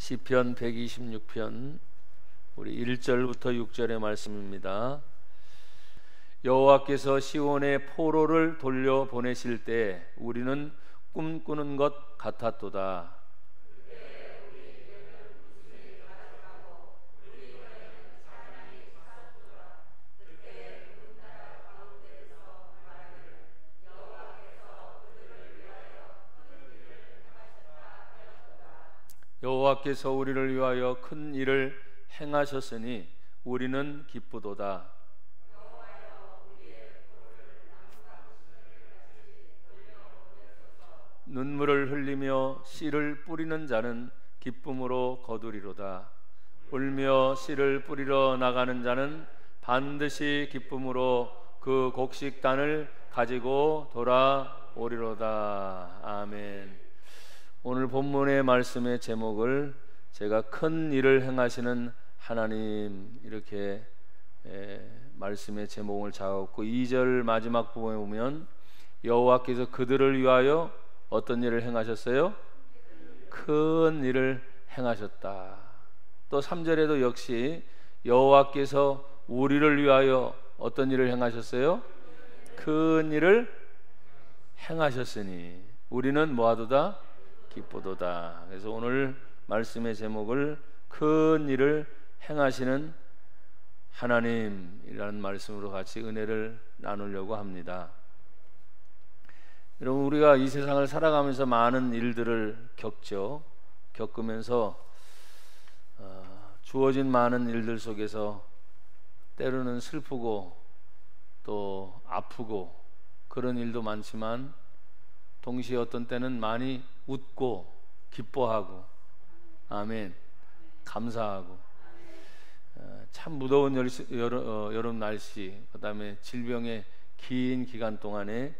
시편 126편 우리 1절부터 6절의 말씀입니다. 여호와께서 시온의 포로를 돌려 보내실 때 우리는 꿈꾸는 것 같았도다. 여호와께서 우리를 위하여 큰 일을 행하셨으니 우리는 기쁘도다. 눈물을 흘리며 씨를 뿌리는 자는 기쁨으로 거두리로다. 울며 씨를 뿌리러 나가는 자는 반드시 기쁨으로 그 곡식단을 가지고 돌아오리로다. 아멘. 오늘 본문의 말씀의 제목을 제가 큰 일을 행하시는 하나님 이렇게 말씀의 제목을 잡았고, 2절 마지막 부분에 보면 여호와께서 그들을 위하여 어떤 일을 행하셨어요? 큰 일을 행하셨다. 또 3절에도 역시 여호와께서 우리를 위하여 어떤 일을 행하셨어요? 큰 일을 행하셨으니 우리는 뭐하도다? 기쁘도다. 그래서 오늘 말씀의 제목을 큰 일을 행하시는 하나님이라는 말씀으로 같이 은혜를 나누려고 합니다. 여러분, 우리가 이 세상을 살아가면서 많은 일들을 겪으면서 주어진 많은 일들 속에서 때로는 슬프고 또 아프고 그런 일도 많지만 동시에 어떤 때는 많이 웃고 기뻐하고, 아멘, 감사하고, 참 무더운 여름 날씨, 그 다음에 질병의 긴 기간 동안에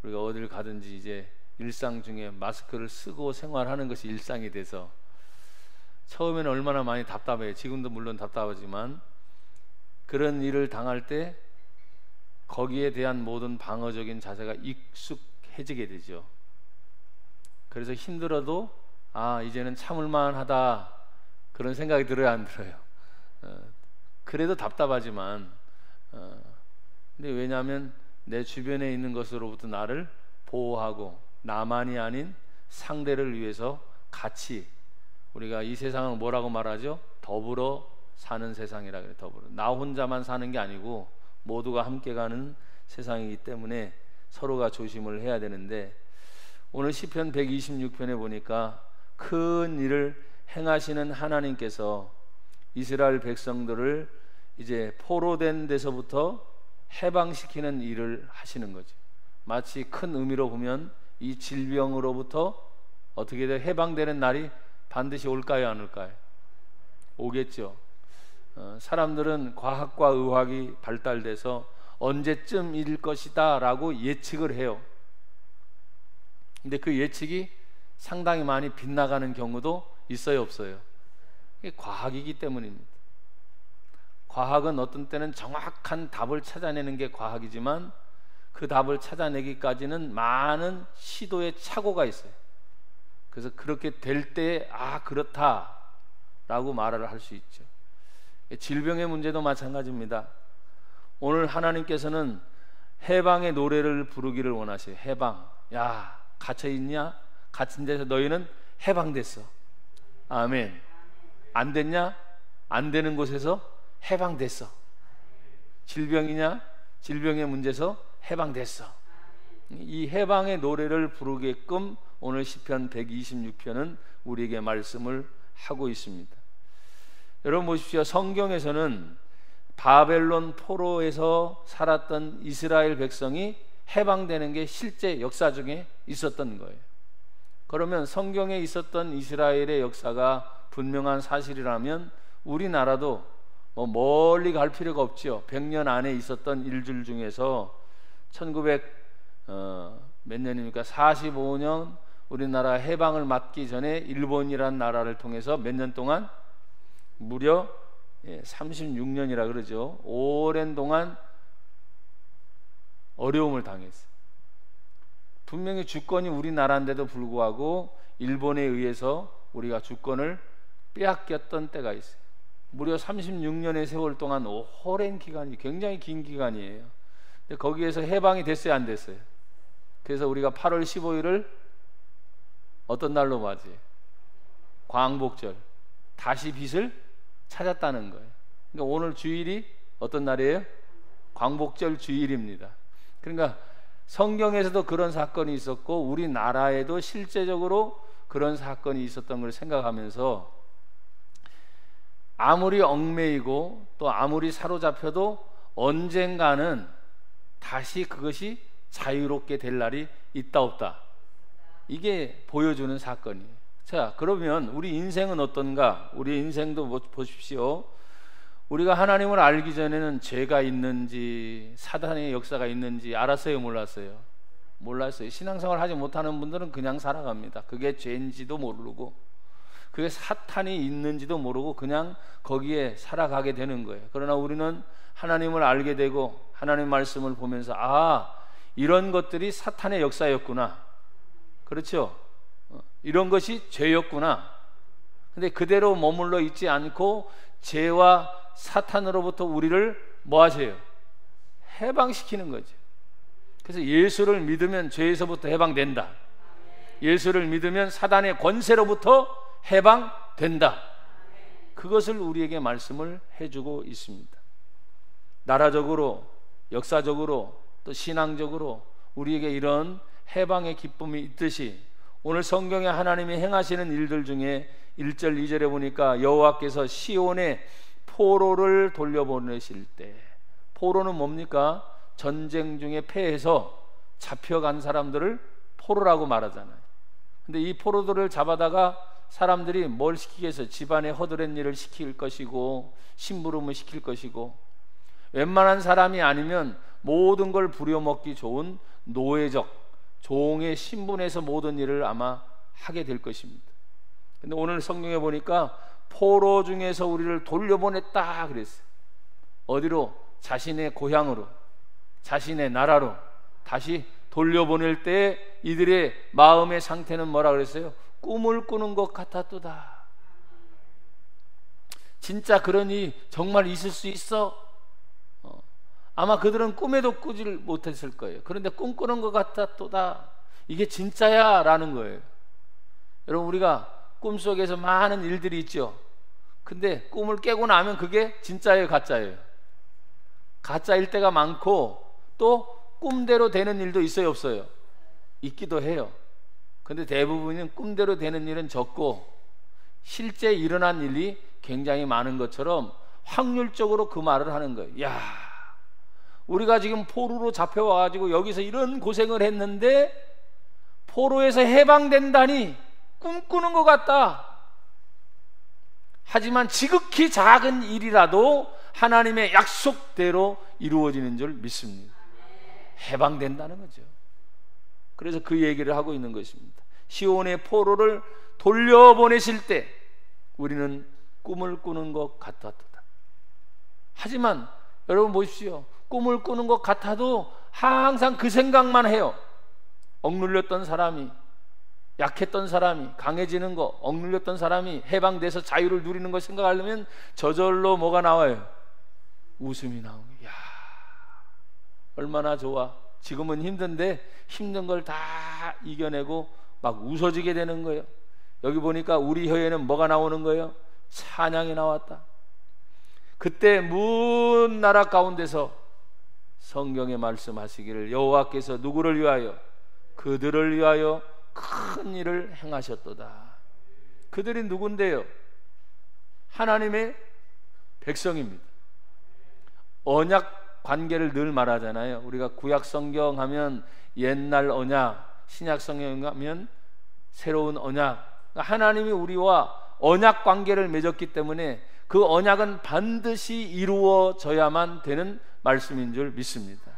우리가 어딜 가든지 이제 일상 중에 마스크를 쓰고 생활하는 것이 일상이 돼서 처음에는 얼마나 많이 답답해요. 지금도 물론 답답하지만 그런 일을 당할 때 거기에 대한 모든 방어적인 자세가 익숙해지게 되죠. 그래서 힘들어도 이제는 참을만 하다 그런 생각이 들어요, 안 들어요? 그래도 답답하지만 근데 왜냐하면 내 주변에 있는 것으로부터 나를 보호하고 나만이 아닌 상대를 위해서 같이, 우리가 이 세상을 뭐라고 말하죠? 더불어 사는 세상이라 그래요. 더불어, 나 혼자만 사는 게 아니고 모두가 함께 가는 세상이기 때문에 서로가 조심을 해야 되는데, 오늘 시편 126편에 보니까 큰 일을 행하시는 하나님께서 이스라엘 백성들을 이제 포로된 데서부터 해방시키는 일을 하시는 거죠. 마치 큰 의미로 보면 이 질병으로부터 어떻게 해방되는 날이 반드시 올까요, 안 올까요? 오겠죠. 사람들은 과학과 의학이 발달돼서 언제쯤일 것이다 라고 예측을 해요. 근데 그 예측이 상당히 많이 빗나가는 경우도 있어요, 없어요? 이게 과학이기 때문입니다. 과학은 어떤 때는 정확한 답을 찾아내는 게 과학이지만 그 답을 찾아내기까지는 많은 시도의 착오가 있어요. 그래서 그렇게 될 때 그렇다 라고 말을 할 수 있죠. 질병의 문제도 마찬가지입니다. 오늘 하나님께서는 해방의 노래를 부르기를 원하세요. 해방. 야, 갇혀있냐? 갇힌 데서 너희는 해방됐어. 아멘. 안 됐냐? 안 되는 곳에서 해방됐어. 질병이냐? 질병의 문제에서 해방됐어. 이 해방의 노래를 부르게끔 오늘 시편 126편은 우리에게 말씀을 하고 있습니다. 여러분 보십시오. 성경에서는 바벨론 포로에서 살았던 이스라엘 백성이 해방되는 게 실제 역사 중에 있었던 거예요. 그러면 성경에 있었던 이스라엘의 역사가 분명한 사실이라면 우리나라도 멀리 갈 필요가 없죠. 100년 안에 있었던 일들 중에서 1900 몇 년입니까? 45년 우리나라 해방을 맞기 전에 일본이란 나라를 통해서 몇 년 동안? 무려 36년이라 그러죠. 오랜 동안 어려움을 당했어요. 분명히 주권이 우리나라인데도 불구하고 일본에 의해서 우리가 주권을 빼앗겼던 때가 있어요. 무려 36년의 세월 동안 오랜 기간이, 굉장히 긴 기간이에요. 근데 거기에서 해방이 됐어요, 안 됐어요? 그래서 우리가 8월 15일을 어떤 날로 맞이해요? 광복절. 다시 빛을 찾았다는 거예요. 그러니까 오늘 주일이 어떤 날이에요? 광복절 주일입니다. 그러니까 성경에서도 그런 사건이 있었고 우리나라에도 실제적으로 그런 사건이 있었던 걸 생각하면서 아무리 얽매이고 또 아무리 사로잡혀도 언젠가는 다시 그것이 자유롭게 될 날이 있다 없다, 이게 보여주는 사건이에요. 자, 그러면 우리 인생은 어떤가? 우리 인생도 보십시오. 우리가 하나님을 알기 전에는 죄가 있는지 사단의 역사가 있는지 알았어요, 몰랐어요? 몰랐어요. 신앙생활 하지 못하는 분들은 그냥 살아갑니다. 그게 죄인지도 모르고 그게 사탄이 있는지도 모르고 그냥 거기에 살아가게 되는 거예요. 그러나 우리는 하나님을 알게 되고 하나님 말씀을 보면서 이런 것들이 사탄의 역사였구나, 그렇죠? 이런 것이 죄였구나. 근데 그대로 머물러 있지 않고 죄와 사탄으로부터 우리를 뭐 하세요? 해방시키는 거죠. 그래서 예수를 믿으면 죄에서부터 해방된다. 예수를 믿으면 사단의 권세로부터 해방된다. 그것을 우리에게 말씀을 해주고 있습니다. 나라적으로, 역사적으로, 또 신앙적으로 우리에게 이런 해방의 기쁨이 있듯이 오늘 성경에 하나님이 행하시는 일들 중에 1절 2절에 보니까 여호와께서 시온에 포로를 돌려보내실 때, 포로는 뭡니까? 전쟁 중에 패해서 잡혀간 사람들을 포로라고 말하잖아요. 근데 이 포로들을 잡아다가 사람들이 뭘 시키겠어요? 집안에 허드렛 일을 시킬 것이고 심부름을 시킬 것이고 웬만한 사람이 아니면 모든 걸 부려먹기 좋은 노예적 종의 신분에서 모든 일을 아마 하게 될 것입니다. 근데 오늘 성경에 보니까 포로 중에서 우리를 돌려보냈다 그랬어요. 어디로? 자신의 고향으로, 자신의 나라로 다시 돌려보낼 때 이들의 마음의 상태는 뭐라 그랬어요? 꿈을 꾸는 것 같았도다. 진짜 그러니 정말 있을 수 있어? 아마 그들은 꿈에도 꾸질 못했을 거예요. 그런데 꿈꾸는 것 같았도다. 이게 진짜야 라는 거예요. 여러분, 우리가 꿈속에서 많은 일들이 있죠. 근데 꿈을 깨고 나면 그게 진짜예요, 가짜예요? 가짜일 때가 많고 또 꿈대로 되는 일도 있어요, 없어요? 있기도 해요. 근데 대부분은 꿈대로 되는 일은 적고 실제 일어난 일이 굉장히 많은 것처럼 확률적으로 그 말을 하는 거예요. 야, 우리가 지금 포로로 잡혀와가지고 여기서 이런 고생을 했는데 포로에서 해방된다니 꿈꾸는 것 같다. 하지만 지극히 작은 일이라도 하나님의 약속대로 이루어지는 줄 믿습니다. 해방된다는 거죠. 그래서 그 얘기를 하고 있는 것입니다. 시온의 포로를 돌려보내실 때 우리는 꿈을 꾸는 것 같았다. 하지만 여러분 보십시오. 꿈을 꾸는 것 같아도 항상 그 생각만 해요. 억눌렸던 사람이, 약했던 사람이 강해지는 거, 억눌렸던 사람이 해방돼서 자유를 누리는 거 생각하려면 저절로 뭐가 나와요? 웃음이 나오고, 야, 얼마나 좋아. 지금은 힘든데 힘든 걸 다 이겨내고 막 웃어지게 되는 거예요. 여기 보니까 우리 혀에는 뭐가 나오는 거예요? 찬양이 나왔다. 그때 먼 나라 가운데서 성경에 말씀하시기를 여호와께서 누구를 위하여? 그들을 위하여 큰 일을 행하셨도다. 그들이 누군데요? 하나님의 백성입니다. 언약 관계를 늘 말하잖아요. 우리가 구약 성경 하면 옛날 언약, 신약 성경 하면 새로운 언약. 하나님이 우리와 언약 관계를 맺었기 때문에 그 언약은 반드시 이루어져야만 되는 말씀인 줄 믿습니다.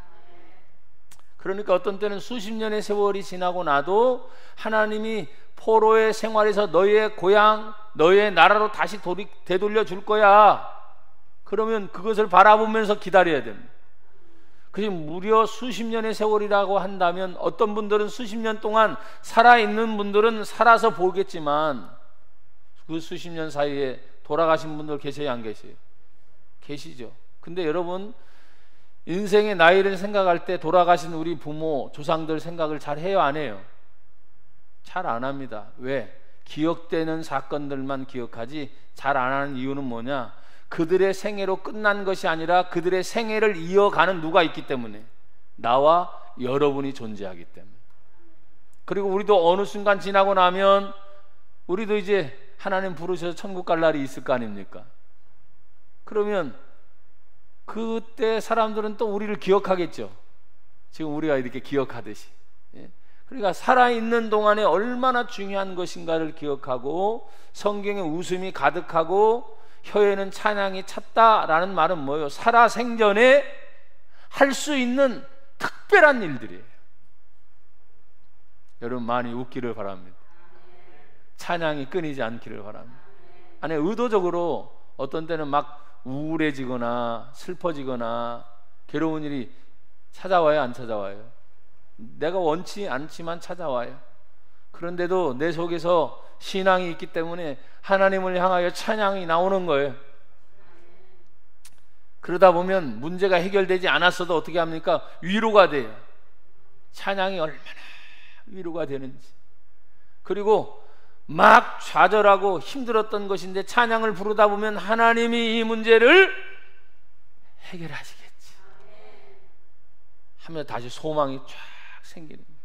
그러니까 어떤 때는 수십 년의 세월이 지나고 나도 하나님이 포로의 생활에서 너의 고향, 너의 나라로 다시 되돌려 줄 거야. 그러면 그것을 바라보면서 기다려야 됩니다. 그게 무려 수십 년의 세월이라고 한다면 어떤 분들은 수십 년 동안 살아있는 분들은 살아서 보겠지만 그 수십 년 사이에 돌아가신 분들 계세요, 안 계세요? 계시죠. 근데 여러분, 인생의 나이를 생각할 때 돌아가신 우리 부모, 조상들 생각을 잘 해요, 안 해요? 잘 안 합니다. 왜? 기억되는 사건들만 기억하지 잘 안 하는 이유는 뭐냐? 그들의 생애로 끝난 것이 아니라 그들의 생애를 이어가는 누가 있기 때문에, 나와 여러분이 존재하기 때문에. 그리고 우리도 어느 순간 지나고 나면 우리도 이제 하나님 부르셔서 천국 갈 날이 있을 거 아닙니까? 그러면 그때 사람들은 또 우리를 기억하겠죠. 지금 우리가 이렇게 기억하듯이. 그러니까 살아있는 동안에 얼마나 중요한 것인가를 기억하고, 성경에 웃음이 가득하고 혀에는 찬양이 찼다라는 말은 뭐예요? 살아생전에 할 수 있는 특별한 일들이에요. 여러분 많이 웃기를 바랍니다. 찬양이 끊이지 않기를 바랍니다. 아니, 의도적으로 어떤 때는 막 우울해지거나 슬퍼지거나 괴로운 일이 찾아와요, 안 찾아와요? 내가 원치 않지만 찾아와요. 그런데도 내 속에서 신앙이 있기 때문에 하나님을 향하여 찬양이 나오는 거예요. 그러다 보면 문제가 해결되지 않았어도 어떻게 합니까? 위로가 돼요. 찬양이 얼마나 위로가 되는지. 그리고 막 좌절하고 힘들었던 것인데 찬양을 부르다 보면 하나님이 이 문제를 해결하시겠지 하면 다시 소망이 쫙 생기는 거예요.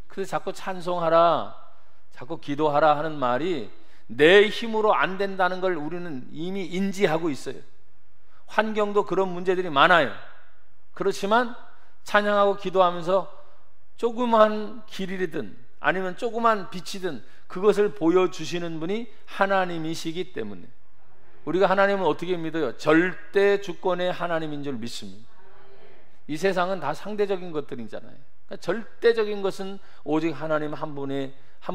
그래서 자꾸 찬송하라, 자꾸 기도하라 하는 말이 내 힘으로 안 된다는 걸 우리는 이미 인지하고 있어요. 환경도 그런 문제들이 많아요. 그렇지만 찬양하고 기도하면서 조그만 길이든 아니면 조그만 빛이든 그것을 보여주시는 분이 하나님이시기 때문에 우리가 하나님은 어떻게 믿어요? 절대 주권의 하나님인 줄 믿습니다. 이 세상은 다 상대적인 것들이잖아요. 그러니까 절대적인 것은 오직 하나님 한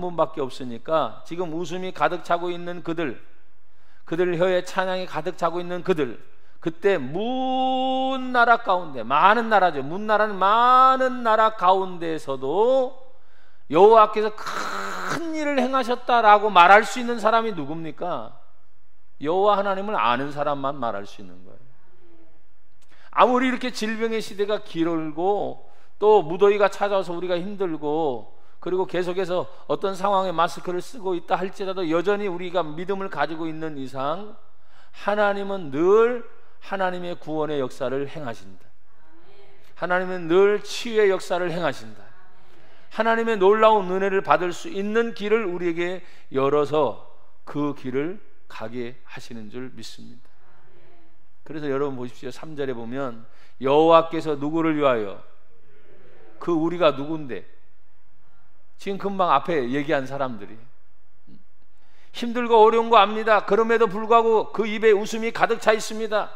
분밖에 없으니까 지금 웃음이 가득 차고 있는 그들 혀에 찬양이 가득 차고 있는 그들, 그때 문나라 가운데, 많은 나라죠. 문나라는 많은 나라 가운데에서도 여호와께서 큰 일을 행하셨다라고 말할 수 있는 사람이 누굽니까? 여호와 하나님을 아는 사람만 말할 수 있는 거예요. 아무리 이렇게 질병의 시대가 길고 또 무더위가 찾아와서 우리가 힘들고 그리고 계속해서 어떤 상황에 마스크를 쓰고 있다 할지라도 여전히 우리가 믿음을 가지고 있는 이상 하나님은 늘 하나님의 구원의 역사를 행하신다. 하나님은 늘 치유의 역사를 행하신다. 하나님의 놀라운 은혜를 받을 수 있는 길을 우리에게 열어서 그 길을 가게 하시는 줄 믿습니다. 그래서 여러분 보십시오. 3절에 보면 여호와께서 누구를 위하여, 그 우리가 누군데, 지금 금방 앞에 얘기한 사람들이 힘들고 어려운 거 압니다. 그럼에도 불구하고 그 입에 웃음이 가득 차 있습니다.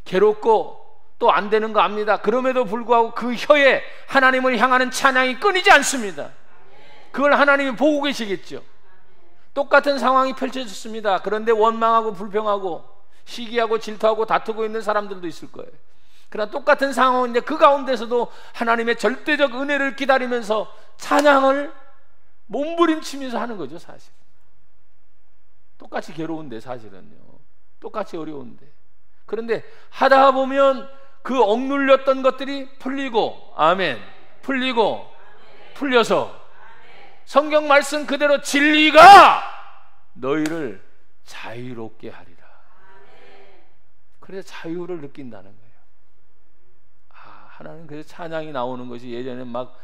괴롭고 또 안 되는 거 압니다. 그럼에도 불구하고 그 혀에 하나님을 향하는 찬양이 끊이지 않습니다. 그걸 하나님이 보고 계시겠죠. 똑같은 상황이 펼쳐졌습니다. 그런데 원망하고 불평하고 시기하고 질투하고 다투고 있는 사람들도 있을 거예요. 그러나 똑같은 상황인데 그 가운데서도 하나님의 절대적 은혜를 기다리면서 찬양을 몸부림치면서 하는 거죠. 사실 똑같이 괴로운데, 사실은요 똑같이 어려운데, 그런데 하다 보면 그 억눌렸던 것들이 풀리고, 아멘, 풀리고 풀려서 성경 말씀 그대로 진리가 너희를 자유롭게 하리라. 그래서 자유를 느낀다는 거예요. 하나님, 그래서 찬양이 나오는 것이, 예전에 막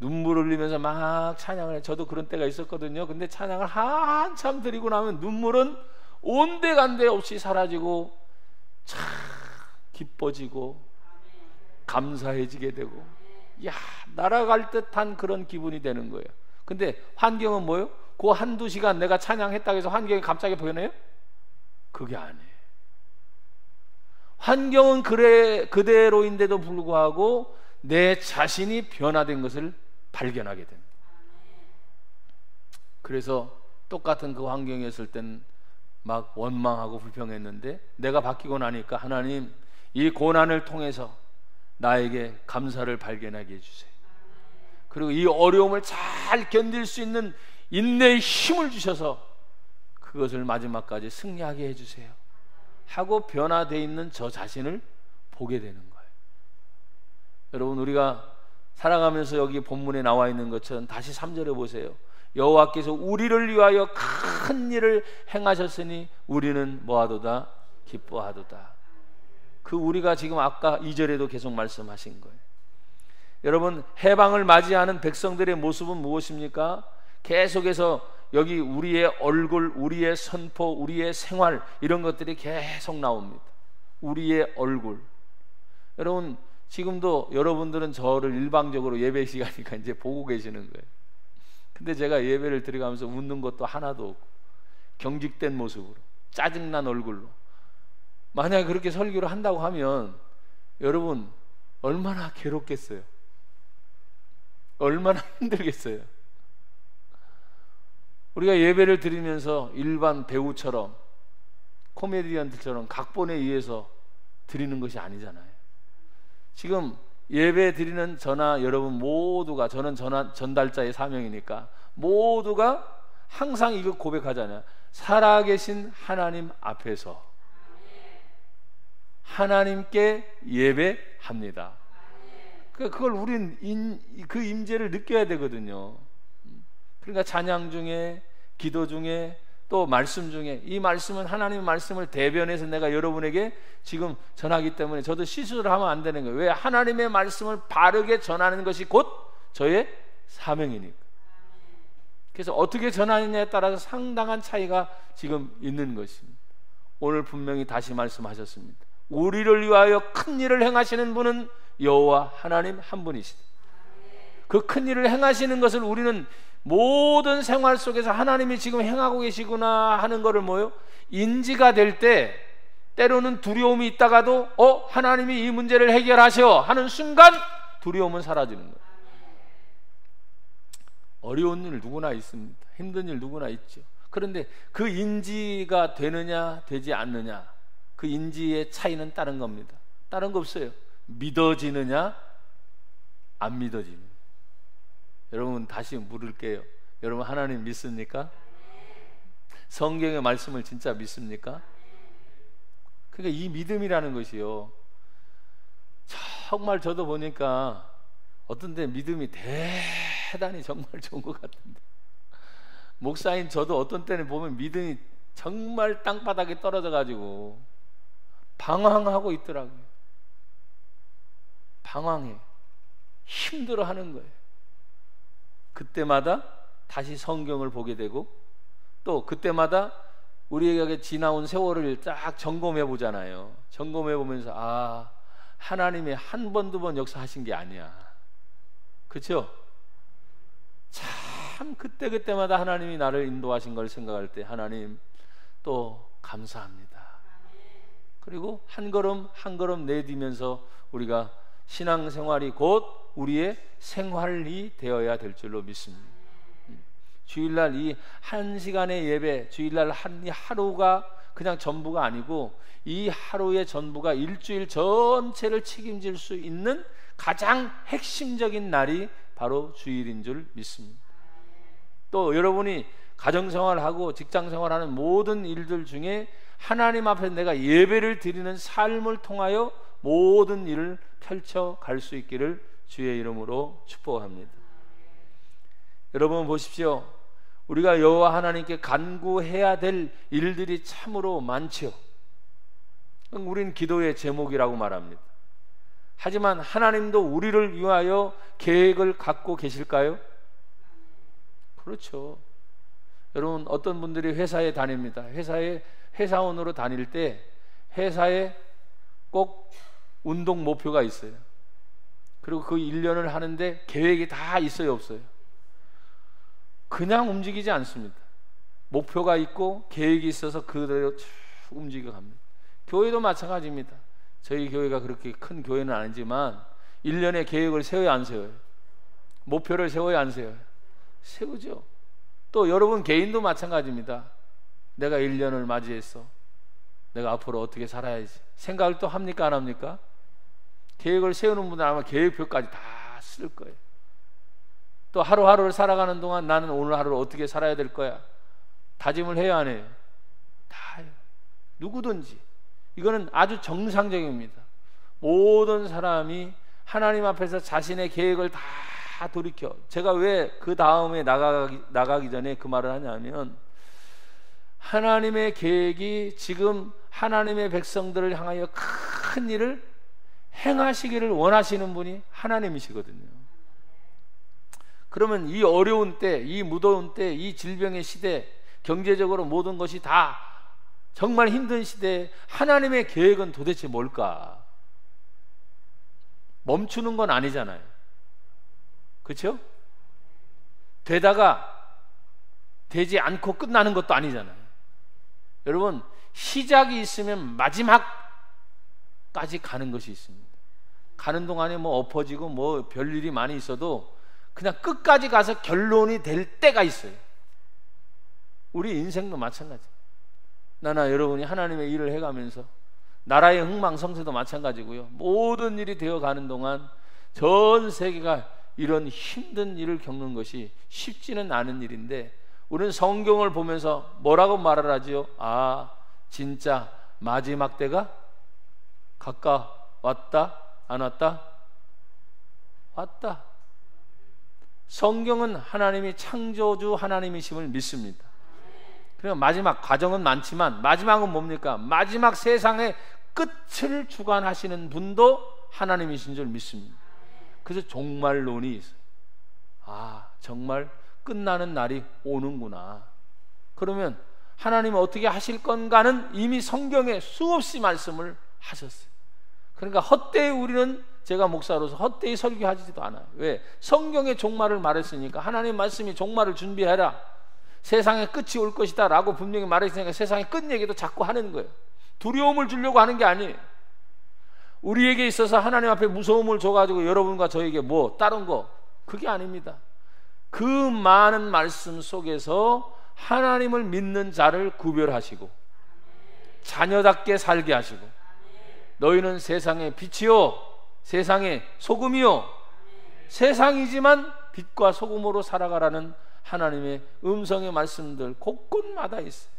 눈물 흘리면서 막 찬양을 해. 저도 그런 때가 있었거든요. 근데 찬양을 한참 드리고 나면 눈물은 온데간데 없이 사라지고 참 기뻐지고 감사해지게 되고, 야, 날아갈 듯한 그런 기분이 되는 거예요. 근데 환경은 뭐예요? 그 한두 시간 내가 찬양했다고 해서 환경이 갑자기 변해요? 그게 아니에요. 환경은 그대로인데도 불구하고 내 자신이 변화된 것을 발견하게 됩니다. 그래서 똑같은 그 환경이었을 땐 막 원망하고 불평했는데 내가 바뀌고 나니까 하나님, 이 고난을 통해서 나에게 감사를 발견하게 해주세요. 그리고 이 어려움을 잘 견딜 수 있는 인내의 힘을 주셔서 그 그것을 마지막까지 승리하게 해주세요 하고 변화되어 있는 저 자신을 보게 되는 거예요. 여러분, 우리가 살아가면서 여기 본문에 나와 있는 것처럼 다시 3절에 보세요. 여호와께서 우리를 위하여 큰 일을 행하셨으니 우리는 뭐하도다? 기뻐하도다. 그 우리가 지금 아까 2절에도 계속 말씀하신 거예요. 여러분, 해방을 맞이하는 백성들의 모습은 무엇입니까? 계속해서 여기 우리의 얼굴, 우리의 선포, 우리의 생활, 이런 것들이 계속 나옵니다. 우리의 얼굴. 여러분, 지금도 여러분들은 저를 일방적으로 예배 시간이니까 이제 보고 계시는 거예요. 근데 제가 예배를 드려가면서 웃는 것도 하나도 없고 경직된 모습으로, 짜증난 얼굴로, 만약에 그렇게 설교를 한다고 하면 여러분 얼마나 괴롭겠어요? 얼마나 힘들겠어요? 우리가 예배를 드리면서 일반 배우처럼, 코미디언들처럼 각본에 의해서 드리는 것이 아니잖아요. 지금 예배 드리는 저나 여러분 모두가, 저는 전달자의 사명이니까 모두가 항상 이거 고백하잖아요. 살아계신 하나님 앞에서 하나님께 예배합니다. 그걸 우린 그 임재를 느껴야 되거든요. 그러니까 찬양 중에, 기도 중에, 또 말씀 중에, 이 말씀은 하나님의 말씀을 대변해서 내가 여러분에게 지금 전하기 때문에 저도 실수를 하면 안 되는 거예요. 왜? 하나님의 말씀을 바르게 전하는 것이 곧 저의 사명이니까. 그래서 어떻게 전하느냐에 따라서 상당한 차이가 지금 있는 것입니다. 오늘 분명히 다시 말씀하셨습니다. 우리를 위하여 큰 일을 행하시는 분은 여호와 하나님 한 분이시다. 그 큰 일을 행하시는 것을 우리는 모든 생활 속에서 하나님이 지금 행하고 계시구나 하는 것을 뭐요? 인지가 될 때, 때로는 두려움이 있다가도 하나님이 이 문제를 해결하셔 하는 순간 두려움은 사라지는 거예요. 어려운 일 누구나 있습니다. 힘든 일 누구나 있죠. 그런데 그 인지가 되느냐 되지 않느냐, 그 인지의 차이는 다른 겁니다. 다른 거 없어요. 믿어지느냐 안 믿어지느냐. 여러분, 다시 물을게요. 여러분, 하나님 믿습니까? 성경의 말씀을 진짜 믿습니까? 그러니까 이 믿음이라는 것이요, 정말 저도 보니까 어떤 때 믿음이 대단히 정말 좋은 것 같은데, 목사인 저도 어떤 때는 보면 믿음이 정말 땅바닥에 떨어져 가지고 방황하고 있더라고요. 방황해, 힘들어하는 거예요. 그때마다 다시 성경을 보게 되고, 또 그때마다 우리에게 지나온 세월을 쫙 점검해 보잖아요. 점검해 보면서 하나님이 한 번, 두 번 역사하신 게 아니야. 그렇죠? 참 그때마다 하나님이 나를 인도하신 걸 생각할 때 하나님 또 감사합니다. 그리고 한 걸음 한 걸음 내디면서 우리가 신앙생활이 곧 우리의 생활이 되어야 될 줄로 믿습니다. 주일날 이 한 시간의 예배, 주일날 이 하루가 그냥 전부가 아니고 이 하루의 전부가 일주일 전체를 책임질 수 있는 가장 핵심적인 날이 바로 주일인 줄 믿습니다. 또 여러분이 가정생활하고 직장생활하는 모든 일들 중에 하나님 앞에 내가 예배를 드리는 삶을 통하여 모든 일을 펼쳐갈 수 있기를 주의 이름으로 축복합니다. 여러분 보십시오. 우리가 여호와 하나님께 간구해야 될 일들이 참으로 많죠. 우린 기도의 제목이라고 말합니다. 하지만 하나님도 우리를 위하여 계획을 갖고 계실까요? 그렇죠. 여러분, 어떤 분들이 회사에 다닙니다. 회사원으로 다닐 때 회사에 꼭 운동 목표가 있어요. 그리고 그 1년을 하는데 계획이 다 있어요, 없어요? 그냥 움직이지 않습니다. 목표가 있고 계획이 있어서 그대로 쭉 움직여 갑니다. 교회도 마찬가지입니다. 저희 교회가 그렇게 큰 교회는 아니지만 1년의 계획을 세워야 안 세워요? 목표를 세워야 안 세워요? 세우죠. 또 여러분 개인도 마찬가지입니다. 내가 1년을 맞이했어. 내가 앞으로 어떻게 살아야지. 생각을 또 합니까, 안 합니까? 계획을 세우는 분들은 아마 계획표까지 다 쓸 거예요. 또 하루하루를 살아가는 동안 나는 오늘 하루를 어떻게 살아야 될 거야. 다짐을 해야 안 해요? 누구든지. 이거는 아주 정상적입니다. 모든 사람이 하나님 앞에서 자신의 계획을 다 돌이켜. 제가 왜 그 다음에 나가기 전에 그 말을 하냐면, 하나님의 계획이 지금 하나님의 백성들을 향하여 큰 일을 행하시기를 원하시는 분이 하나님이시거든요. 그러면 이 어려운 때, 이 무더운 때, 이 질병의 시대, 경제적으로 모든 것이 다 정말 힘든 시대에 하나님의 계획은 도대체 뭘까? 멈추는 건 아니잖아요. 그렇죠? 되다가 되지 않고 끝나는 것도 아니잖아요. 여러분, 시작이 있으면 마지막까지 가는 것이 있습니다. 가는 동안에 뭐 엎어지고 뭐 별일이 많이 있어도 그냥 끝까지 가서 결론이 될 때가 있어요. 우리 인생도 마찬가지. 나나 여러분이 하나님의 일을 해가면서 나라의 흥망성쇠도 마찬가지고요. 모든 일이 되어가는 동안 전 세계가 이런 힘든 일을 겪는 것이 쉽지는 않은 일인데, 우리는 성경을 보면서 뭐라고 말을 하지요? 아, 진짜 마지막 때가 가까웠다? 안 왔다? 왔다. 성경은 하나님이 창조주 하나님이심을 믿습니다. 그러니까 마지막 과정은 많지만 마지막은 뭡니까? 마지막 세상의 끝을 주관하시는 분도 하나님이신 줄 믿습니다. 그래서 종말론이 있어요. 아, 정말 끝나는 날이 오는구나. 그러면 하나님은 어떻게 하실 건가는 이미 성경에 수없이 말씀을 하셨어요. 그러니까 헛되이 우리는, 제가 목사로서 헛되이 설교하지도 않아요. 왜? 성경의 종말을 말했으니까, 하나님 말씀이 종말을 준비해라, 세상의 끝이 올 것이다 라고 분명히 말했으니까 세상의 끝 얘기도 자꾸 하는 거예요. 두려움을 주려고 하는 게 아니에요. 우리에게 있어서 하나님 앞에 무서움을 줘가지고 여러분과 저에게 뭐 다른 거, 그게 아닙니다. 그 많은 말씀 속에서 하나님을 믿는 자를 구별하시고 자녀답게 살게 하시고, 너희는 세상의 빛이요 세상의 소금이요, 세상이지만 빛과 소금으로 살아가라는 하나님의 음성의 말씀들 곳곳마다 있어요.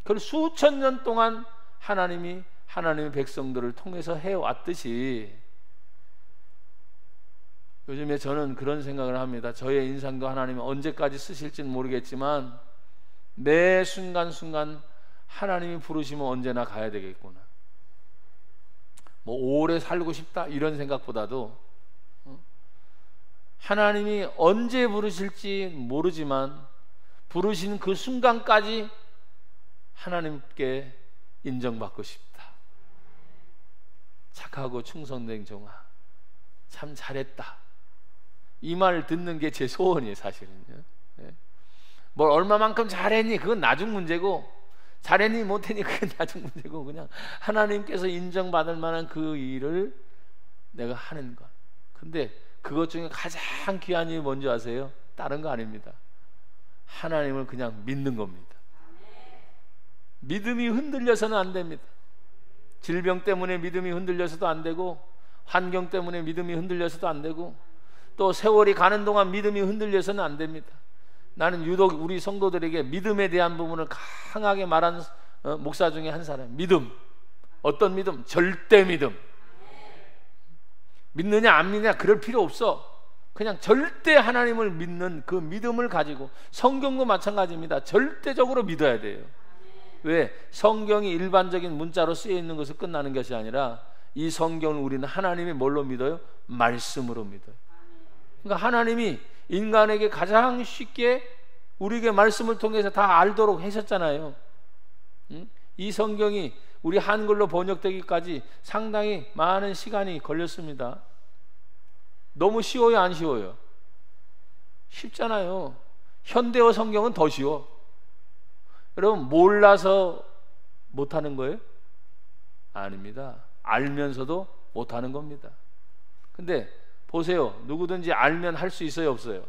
그걸 수천 년 동안 하나님이 하나님의 백성들을 통해서 해왔듯이, 요즘에 저는 그런 생각을 합니다. 저의 인생도 하나님이 언제까지 쓰실지는 모르겠지만 매 순간순간 하나님이 부르시면 언제나 가야 되겠구나. 뭐 오래 살고 싶다 이런 생각보다도 하나님이 언제 부르실지 모르지만 부르신 그 순간까지 하나님께 인정받고 싶다. 착하고 충성된 종아, 참 잘했다. 이 말 듣는 게 제 소원이에요, 사실은요. 뭘 얼마만큼 잘했니? 그건 나중 문제고, 잘했니 못했니? 그건 나중 문제고, 그냥 하나님께서 인정받을 만한 그 일을 내가 하는 것. 근데 그것 중에 가장 귀한 일이 뭔지 아세요? 다른 거 아닙니다. 하나님을 그냥 믿는 겁니다. 믿음이 흔들려서는 안 됩니다. 질병 때문에 믿음이 흔들려서도 안 되고, 환경 때문에 믿음이 흔들려서도 안 되고, 또 세월이 가는 동안 믿음이 흔들려서는 안 됩니다. 나는 유독 우리 성도들에게 믿음에 대한 부분을 강하게 말한 목사 중에 한 사람. 믿음. 어떤 믿음? 절대 믿음. 믿느냐 안 믿느냐 그럴 필요 없어. 그냥 절대 하나님을 믿는 그 믿음을 가지고, 성경도 마찬가지입니다. 절대적으로 믿어야 돼요. 왜? 성경이 일반적인 문자로 쓰여 있는 것을 끝나는 것이 아니라 이 성경을 우리는 하나님이 뭘로 믿어요? 말씀으로 믿어요. 그러니까 하나님이 인간에게 가장 쉽게 우리에게 말씀을 통해서 다 알도록 하셨잖아요. 이 성경이 우리 한글로 번역되기까지 상당히 많은 시간이 걸렸습니다. 너무 쉬워요, 안 쉬워요? 쉽잖아요. 현대어 성경은 더 쉬워. 여러분, 몰라서 못하는 거예요? 아닙니다. 알면서도 못하는 겁니다. 근데 보세요. 누구든지 알면 할 수 있어요, 없어요?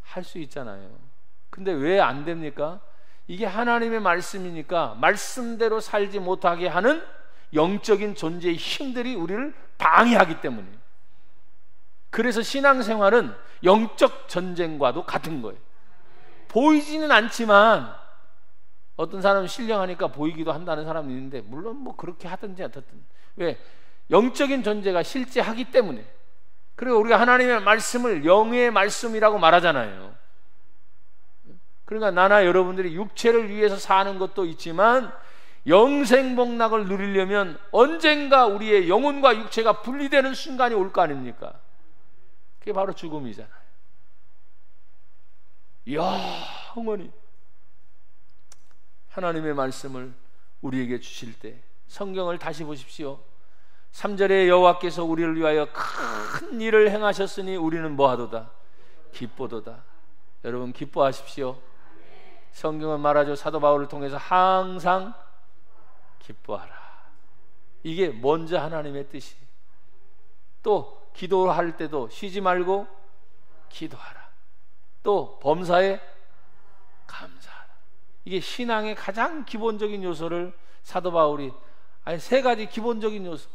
할 수 있잖아요. 근데 왜 안 됩니까? 이게 하나님의 말씀이니까 말씀대로 살지 못하게 하는 영적인 존재의 힘들이 우리를 방해하기 때문이에요. 그래서 신앙생활은 영적 전쟁과도 같은 거예요. 보이지는 않지만 어떤 사람은 신령하니까 보이기도 한다는 사람이 있는데, 물론 뭐 그렇게 하든지 어떻든, 왜? 영적인 존재가 실제 하기 때문에. 그리고 우리가 하나님의 말씀을 영의 말씀이라고 말하잖아요. 그러니까 나나 여러분들이 육체를 위해서 사는 것도 있지만 영생복락을 누리려면 언젠가 우리의 영혼과 육체가 분리되는 순간이 올 거 아닙니까? 그게 바로 죽음이잖아요. 영원히 하나님의 말씀을 우리에게 주실 때, 성경을 다시 보십시오. 3절에 여호와께서 우리를 위하여 큰 일을 행하셨으니 우리는 뭐하도다? 기뻐도다. 여러분 기뻐하십시오. 성경은 말하죠. 사도 바울을 통해서 항상 기뻐하라. 이게 먼저 하나님의 뜻이. 또 기도할 때도 쉬지 말고 기도하라. 또 범사에 감사하라. 이게 신앙의 가장 기본적인 요소를 사도 바울이, 아니 3가지 기본적인 요소,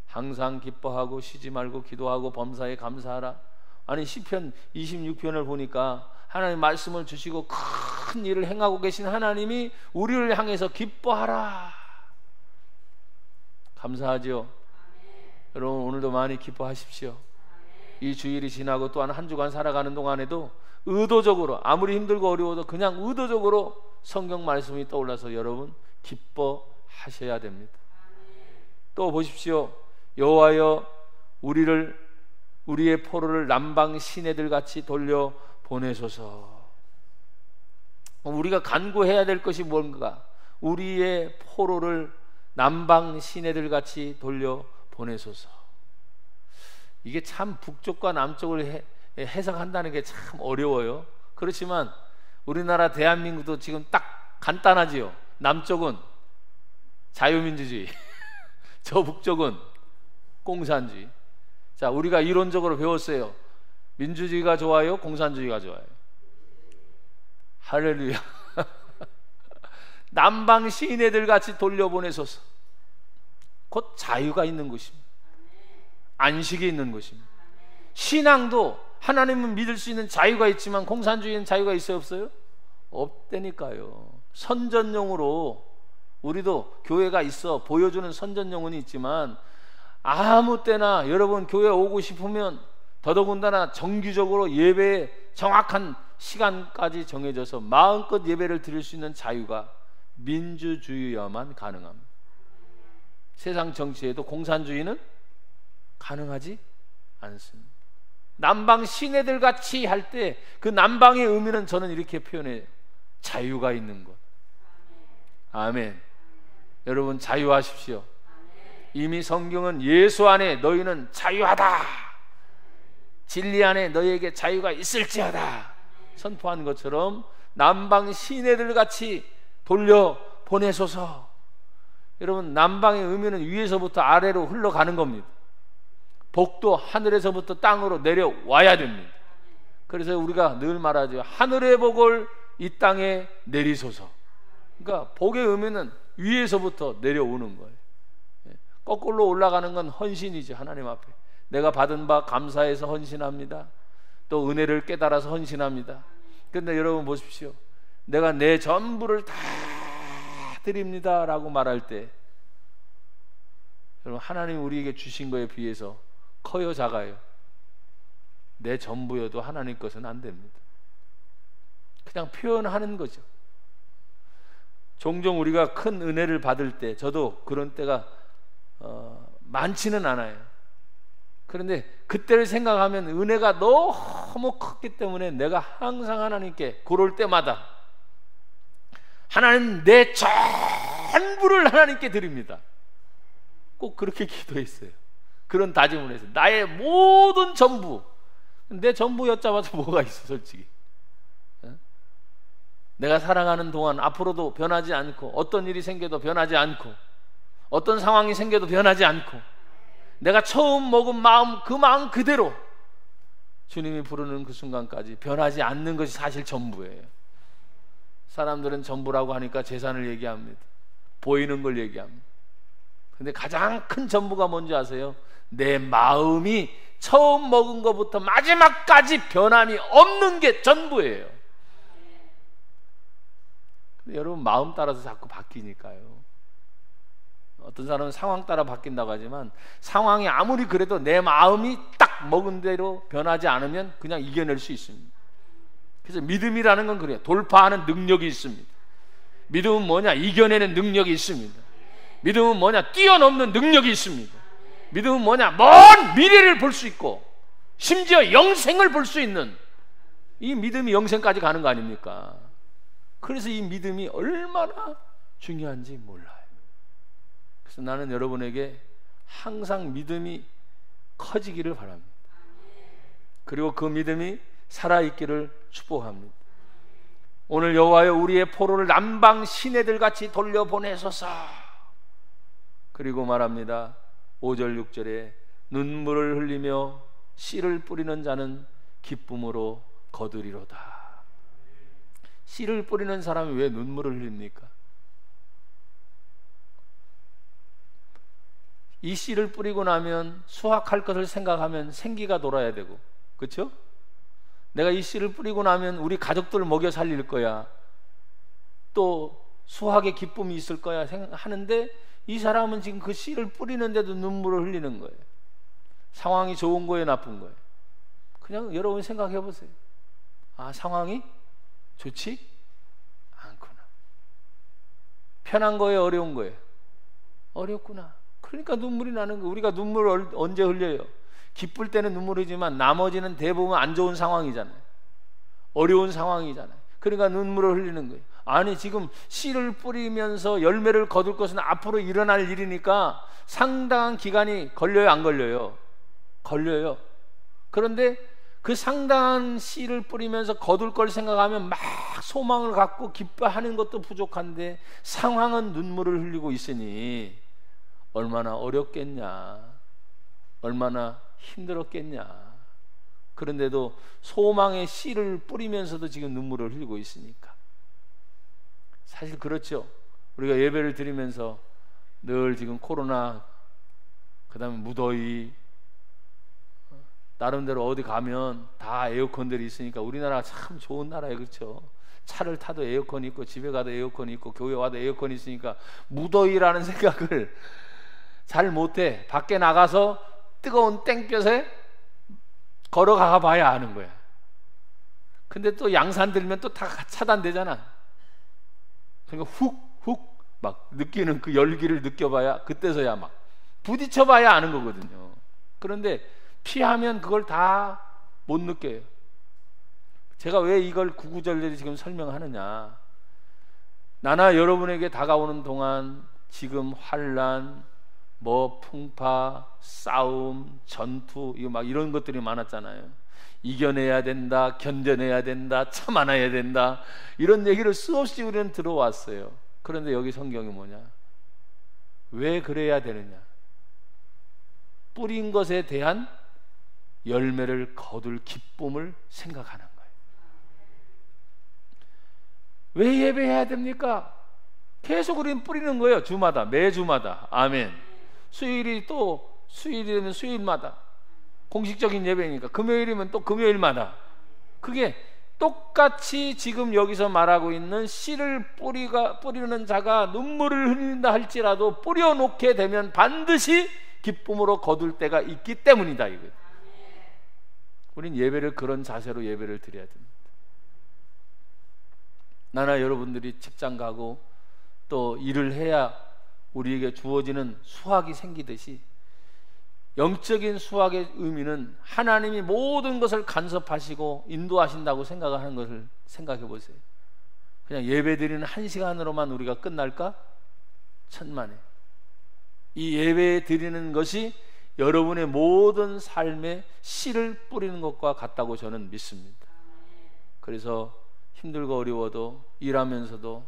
항상 기뻐하고 쉬지 말고 기도하고 범사에 감사하라. 아니 시편 26편을 보니까 하나님 말씀을 주시고 큰 일을 행하고 계신 하나님이 우리를 향해서 기뻐하라. 감사하죠. 여러분 오늘도 많이 기뻐하십시오. 이 주일이 지나고 또한 한 주간 살아가는 동안에도 의도적으로, 아무리 힘들고 어려워도 그냥 의도적으로 성경 말씀이 떠올라서 여러분 기뻐하셔야 됩니다. 또 보십시오. 여호와여 우리의 포로를 남방 시내들 같이 돌려 보내소서. 우리가 간구해야 될 것이 뭔가? 우리의 포로를 남방 시내들 같이 돌려 보내소서. 이게 참 북쪽과 남쪽을 해석한다는 게 참 어려워요. 그렇지만 우리나라 대한민국도 지금 딱 간단하지요. 남쪽은 자유민주주의, 저 북쪽은 공산주의. 자, 우리가 이론적으로 배웠어요. 민주주의가 좋아요? 공산주의가 좋아요? 할렐루야. 남방 시인애들 같이 돌려보내소서. 곧 자유가 있는 것입니다. 안식이 있는 것입니다. 신앙도 하나님은 믿을 수 있는 자유가 있지만 공산주의는 자유가 있어요, 없어요? 없다니까요. 선전용으로 우리도 교회가 있어 보여주는 선전용은 있지만 아무 때나 여러분 교회 오고 싶으면 더더군다나 정규적으로 예배에 정확한 시간까지 정해져서 마음껏 예배를 드릴 수 있는 자유가 민주주의여만 가능합니다. 세상 정치에도 공산주의는 가능하지 않습니다. 남방 시내들 같이 할 때 그 남방의 의미는 저는 이렇게 표현해요. 자유가 있는 것. 아멘. 여러분 자유하십시오. 이미 성경은 예수 안에 너희는 자유하다, 진리 안에 너희에게 자유가 있을지어다 선포한 것처럼 남방 시내들 같이 돌려 보내소서. 여러분 남방의 의미는 위에서부터 아래로 흘러가는 겁니다. 복도 하늘에서부터 땅으로 내려와야 됩니다. 그래서 우리가 늘 말하죠. 하늘의 복을 이 땅에 내리소서. 그러니까 복의 의미는 위에서부터 내려오는 거예요. 거꾸로 올라가는 건 헌신이죠. 하나님 앞에 내가 받은 바 감사해서 헌신합니다. 또 은혜를 깨달아서 헌신합니다. 그런데 여러분 보십시오. 내가 내 전부를 다 드립니다 라고 말할 때 여러분 하나님이 우리에게 주신 거에 비해서 커요, 작아요? 내 전부여도 하나님 것은 안 됩니다. 그냥 표현하는 거죠. 종종 우리가 큰 은혜를 받을 때, 저도 그런 때가 많지는 않아요. 그런데 그때를 생각하면 은혜가 너무 컸기 때문에 내가 항상 하나님께 그럴 때마다 하나님 내 전부를 하나님께 드립니다. 꼭 그렇게 기도했어요. 그런 다짐을 했어요. 나의 모든 전부. 내 전부 여짜봐서 뭐가 있어 솔직히. 내가 살아가는 동안 앞으로도 변하지 않고, 어떤 일이 생겨도 변하지 않고, 어떤 상황이 생겨도 변하지 않고, 내가 처음 먹은 마음 그 마음 그대로 주님이 부르는 그 순간까지 변하지 않는 것이 사실 전부예요. 사람들은 전부라고 하니까 재산을 얘기합니다. 보이는 걸 얘기합니다. 근데 가장 큰 전부가 뭔지 아세요? 내 마음이 처음 먹은 것부터 마지막까지 변함이 없는 게 전부예요. 근데 여러분 마음 따라서 자꾸 바뀌니까요. 어떤 사람은 상황 따라 바뀐다고 하지만 상황이 아무리 그래도 내 마음이 딱 먹은 대로 변하지 않으면 그냥 이겨낼 수 있습니다. 그래서 믿음이라는 건 그래요. 돌파하는 능력이 있습니다. 믿음은 뭐냐? 이겨내는 능력이 있습니다. 믿음은 뭐냐? 뛰어넘는 능력이 있습니다. 믿음은 뭐냐? 먼 미래를 볼 수 있고 심지어 영생을 볼 수 있는, 이 믿음이 영생까지 가는 거 아닙니까? 그래서 이 믿음이 얼마나 중요한지 몰라요. 그래서 나는 여러분에게 항상 믿음이 커지기를 바랍니다. 그리고 그 믿음이 살아있기를 축복합니다. 오늘 여호와여 우리의 포로를 남방 시내들 같이 돌려보내소서. 그리고 말합니다. 5절 6절에 눈물을 흘리며 씨를 뿌리는 자는 기쁨으로 거두리로다. 씨를 뿌리는 사람이 왜 눈물을 흘립니까? 이 씨를 뿌리고 나면 수확할 것을 생각하면 생기가 돌아야 되고, 그렇죠? 내가 이 씨를 뿌리고 나면 우리 가족들을 먹여 살릴 거야, 또 수확의 기쁨이 있을 거야 하는데 이 사람은 지금 그 씨를 뿌리는데도 눈물을 흘리는 거예요. 상황이 좋은 거예요, 나쁜 거예요? 그냥 여러분 생각해 보세요. 아, 상황이 좋지 않구나. 편한 거예요, 어려운 거예요? 어렵구나. 그러니까 눈물이 나는 거예요. 우리가 눈물을 언제 흘려요? 기쁠 때는 눈물 흘리지만 나머지는 대부분 안 좋은 상황이잖아요. 어려운 상황이잖아요. 그러니까 눈물을 흘리는 거예요. 아니, 지금 씨를 뿌리면서 열매를 거둘 것은 앞으로 일어날 일이니까 상당한 기간이 걸려요, 안 걸려요? 걸려요. 그런데 그 상당한 씨를 뿌리면서 거둘 걸 생각하면 막 소망을 갖고 기뻐하는 것도 부족한데 상황은 눈물을 흘리고 있으니 얼마나 어렵겠냐, 얼마나 힘들었겠냐. 그런데도 소망의 씨를 뿌리면서도 지금 눈물을 흘리고 있으니까. 사실 그렇죠. 우리가 예배를 드리면서 늘 지금 코로나, 그 다음에 무더위, 나름대로 어디 가면 다 에어컨들이 있으니까 우리나라가 참 좋은 나라예요, 그렇죠? 차를 타도 에어컨이 있고 집에 가도 에어컨이 있고 교회 와도 에어컨이 있으니까 무더위라는 생각을 잘 못해. 밖에 나가서 뜨거운 땡볕에 걸어가 봐야 아는 거야. 근데 또 양산 들면 또 다 차단되잖아. 그러니까 훅 막 느끼는 그 열기를 느껴봐야, 그때서야 막 부딪혀봐야 아는 거거든요. 그런데 피하면 그걸 다 못 느껴요. 제가 왜 이걸 구구절절히 지금 설명하느냐, 나나 여러분에게 다가오는 동안 지금 환난, 뭐 풍파, 싸움, 전투, 이거 막 이런 것들이 많았잖아요. 이겨내야 된다, 견뎌내야 된다, 참아내야 된다, 이런 얘기를 수없이 우리는 들어왔어요. 그런데 여기 성경이 뭐냐? 왜 그래야 되느냐? 뿌린 것에 대한 열매를 거둘 기쁨을 생각하는 거예요. 왜 예배해야 됩니까? 계속 우리는 뿌리는 거예요. 주마다, 매주마다. 아멘. 수요일이 또 수요일이면 수요일마다 공식적인 예배니까, 금요일이면 또 금요일마다. 그게 똑같이 지금 여기서 말하고 있는 씨를 뿌리는 자가 눈물을 흘린다 할지라도 뿌려놓게 되면 반드시 기쁨으로 거둘 때가 있기 때문이다, 이거예요. 우린 예배를 그런 자세로 예배를 드려야 됩니다. 나나 여러분들이 직장 가고 또 일을 해야 우리에게 주어지는 수확이 생기듯이 영적인 수확의 의미는 하나님이 모든 것을 간섭하시고 인도하신다고 생각하는 것을 생각해 보세요. 그냥 예배 드리는 1시간으로만 우리가 끝날까? 천만에. 이 예배 드리는 것이 여러분의 모든 삶에 씨를 뿌리는 것과 같다고 저는 믿습니다. 그래서 힘들고 어려워도 일하면서도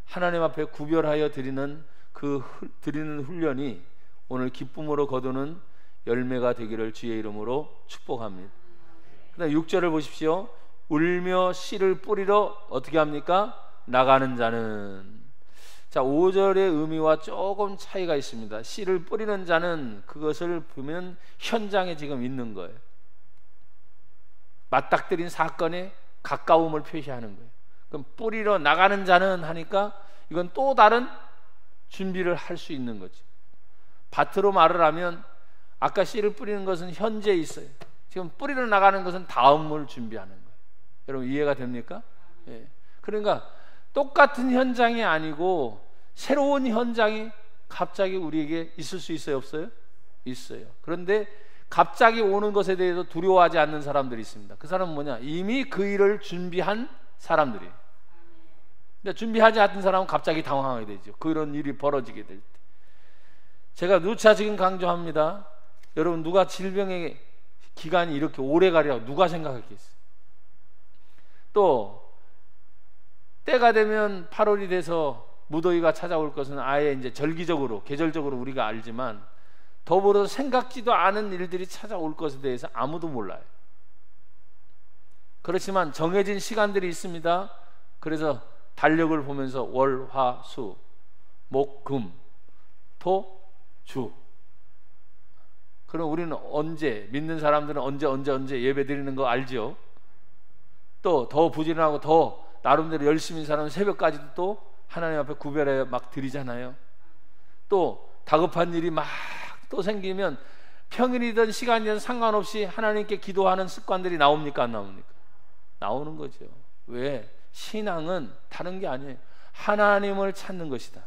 하나님 앞에 구별하여 드리는 그 드리는 훈련이 오늘 기쁨으로 거두는 열매가 되기를 주의 이름으로 축복합니다. 그다음 6절을 보십시오. 울며 씨를 뿌리러 어떻게 합니까? 나가는 자는. 자, 5절의 의미와 조금 차이가 있습니다. 씨를 뿌리는 자는 그것을 보면 현장에 지금 있는 거예요. 맞닥뜨린 사건에 가까움을 표시하는 거예요. 그럼 뿌리러 나가는 자는 하니까 이건 또 다른 준비를 할 수 있는 거지. 밭으로 말을 하면 아까 씨를 뿌리는 것은 현재 있어요. 지금 뿌리러 나가는 것은 다음을 준비하는 거예요. 여러분 이해가 됩니까? 예. 그러니까 똑같은 현장이 아니고 새로운 현장이 갑자기 우리에게 있을 수 있어요, 없어요? 있어요. 그런데 갑자기 오는 것에 대해서 두려워하지 않는 사람들이 있습니다. 그 사람은 뭐냐? 이미 그 일을 준비한 사람들이에요. 근데 준비하지 않은 사람은 갑자기 당황하게 되죠. 그런 일이 벌어지게 될 때. 제가 누차 지금 강조합니다. 여러분 누가 질병의 기간이 이렇게 오래 가리라고 누가 생각했겠어요? 또 때가 되면 8월이 돼서 무더위가 찾아올 것은 아예 이제 절기적으로 계절적으로 우리가 알지만 더불어 생각지도 않은 일들이 찾아올 것에 대해서 아무도 몰라요. 그렇지만 정해진 시간들이 있습니다. 그래서 달력을 보면서 월, 화, 수, 목, 금, 토, 주. 그럼 우리는 언제, 믿는 사람들은 언제 예배 드리는 거 알죠? 또 더 부지런하고 더 나름대로 열심히 사는 새벽까지도 또 하나님 앞에 구별해 막 드리잖아요. 또 다급한 일이 막 또 생기면 평일이든 시간이든 상관없이 하나님께 기도하는 습관들이 나옵니까 안 나옵니까? 나오는 거죠. 왜? 신앙은 다른 게 아니에요. 하나님을 찾는 것이다.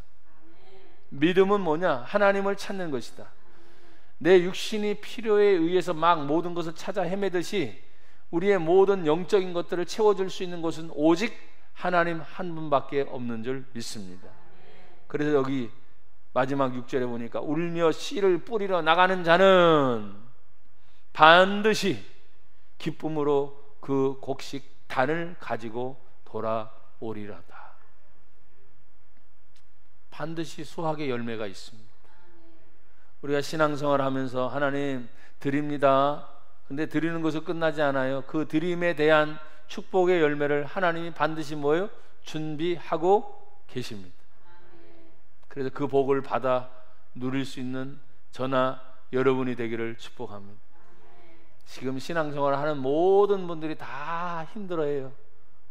믿음은 뭐냐? 하나님을 찾는 것이다. 내 육신이 필요에 의해서 막 모든 것을 찾아 헤매듯이 우리의 모든 영적인 것들을 채워줄 수 있는 것은 오직 하나님 한 분밖에 없는 줄 믿습니다. 그래서 여기 마지막 6절에 보니까 울며 씨를 뿌리러 나가는 자는 반드시 기쁨으로 그 곡식 단을 가지고 돌아오리라다. 반드시 수확의 열매가 있습니다. 우리가 신앙생활을 하면서 하나님 드립니다. 근데 드리는 것은 끝나지 않아요. 그 드림에 대한 축복의 열매를 하나님이 반드시 뭐예요? 준비하고 계십니다. 그래서 그 복을 받아 누릴 수 있는 저나 여러분이 되기를 축복합니다. 지금 신앙생활을 하는 모든 분들이 다 힘들어해요.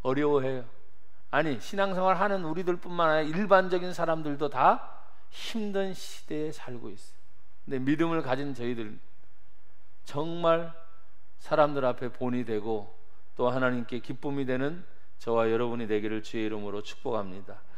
어려워해요. 아니 신앙생활 하는 우리들뿐만 아니라 일반적인 사람들도 다 힘든 시대에 살고 있어요. 근데 믿음을 가진 저희들 정말 사람들 앞에 본이 되고 또 하나님께 기쁨이 되는 저와 여러분이 되기를 주의 이름으로 축복합니다.